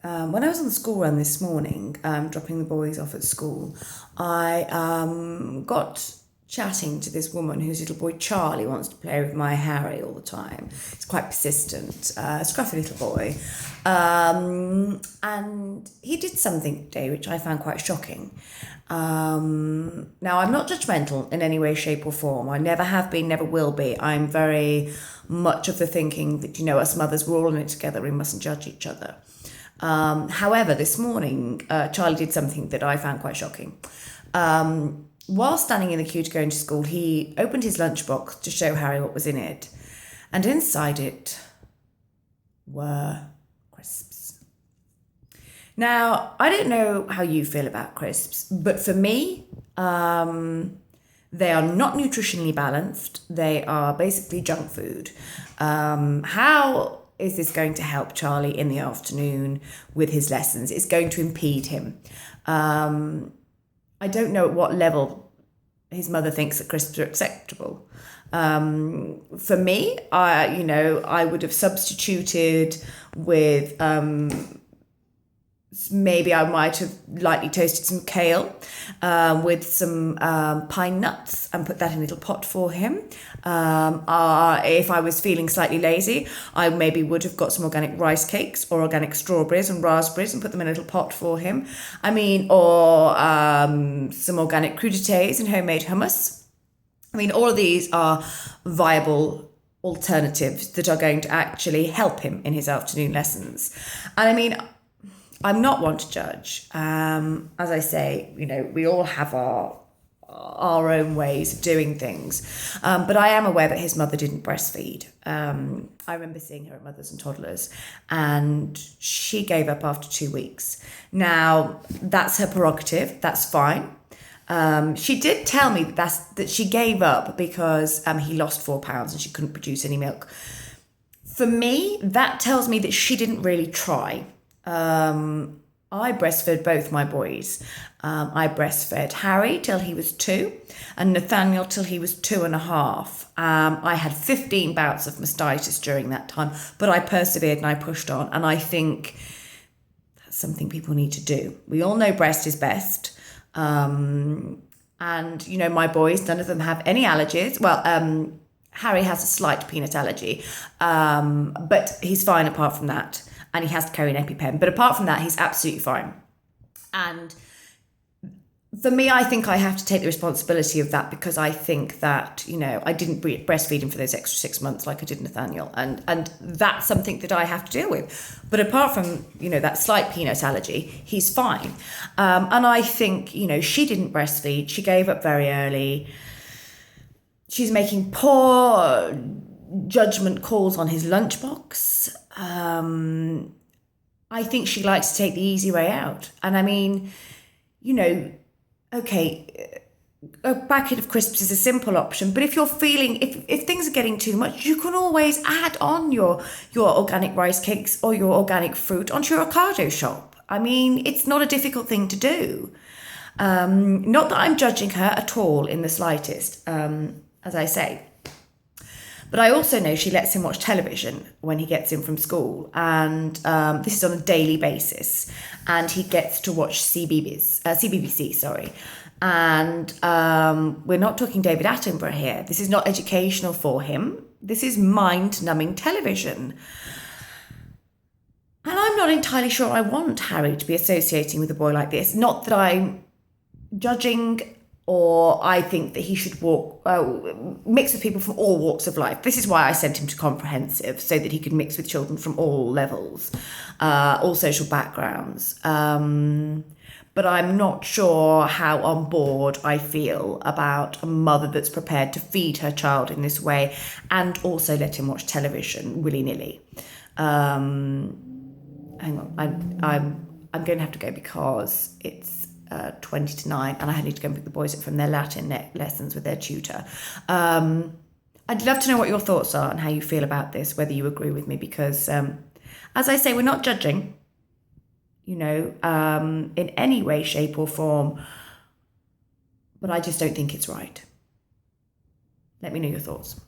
When I was on the school run this morning, dropping the boys off at school, I got chatting to this woman whose little boy Charlie wants to play with my Harry all the time. He's quite persistent, scruffy little boy. And he did something today which I found quite shocking. Now, I'm not judgmental in any way, shape or form. I never have been, never will be. I'm very much of the thinking that, us mothers, we're all in it together. We mustn't judge each other. However, this morning, Charlie did something that I found quite shocking. While standing in the queue to go into school, he opened his lunchbox to show Harry what was in it. And inside it were crisps. Now, I don't know how you feel about crisps, but for me, they are not nutritionally balanced. They are basically junk food. How is this going to help Charlie in the afternoon with his lessons? It's going to impede him. I don't know at what level his mother thinks that crisps are acceptable. For me, I would have substituted with maybe I might have lightly toasted some kale with some pine nuts and put that in a little pot for him. If I was feeling slightly lazy, I maybe would have got some organic rice cakes or organic strawberries and raspberries and put them in a little pot for him. Or some organic crudités and homemade hummus. All of these are viable alternatives that are going to actually help him in his afternoon lessons. And I'm not one to judge. As I say, we all have our own ways of doing things. But I am aware that his mother didn't breastfeed. I remember seeing her at Mothers and Toddlers, and she gave up after 2 weeks. Now, that's her prerogative. That's fine. She did tell me that she gave up because he lost 4 pounds and she couldn't produce any milk. For me, that tells me that she didn't really try. I breastfed both my boys. I breastfed Harry till he was 2 and Nathaniel till he was 2.5. I had 15 bouts of mastitis during that time, but I persevered and I pushed on. And I think that's something people need to do. We all know breast is best. And, my boys, none of them have any allergies. Well, Harry has a slight peanut allergy, but he's fine apart from that. And he has to carry an EpiPen. But apart from that, he's absolutely fine. And for me, I think I have to take the responsibility of that because I think that, I didn't breastfeed him for those extra 6 months like I did Nathaniel. And that's something that I have to deal with. But apart from, that slight peanut allergy, he's fine. And I think, she didn't breastfeed. She gave up very early. She's making poor judgment calls on his lunchbox. I think she likes to take the easy way out. And a packet of crisps is a simple option, but if you're feeling, if things are getting too much, you can always add on your organic rice cakes or your organic fruit onto your Ocado shop. It's not a difficult thing to do. Not that I'm judging her at all in the slightest, as I say. But I also know she lets him watch television when he gets in from school. And this is on a daily basis. And he gets to watch CBBC, sorry. And we're not talking David Attenborough here. This is not educational for him. This is mind-numbing television. And I'm not entirely sure I want Harry to be associating with a boy like this. Not that I'm judging or I think that he should mix with people from all walks of life. This is why I sent him to comprehensive, so that he could mix with children from all levels, all social backgrounds. But I'm not sure how on board I feel about a mother that's prepared to feed her child in this way and also let him watch television willy-nilly. Hang on, I'm going to have to go because it's 20 to 9 and I need to go and pick the boys up from their Latin lessons with their tutor. I'd love to know what your thoughts are and how you feel about this, whether you agree with me, because as I say, we're not judging, in any way, shape or form, but I just don't think it's right. Let me know your thoughts.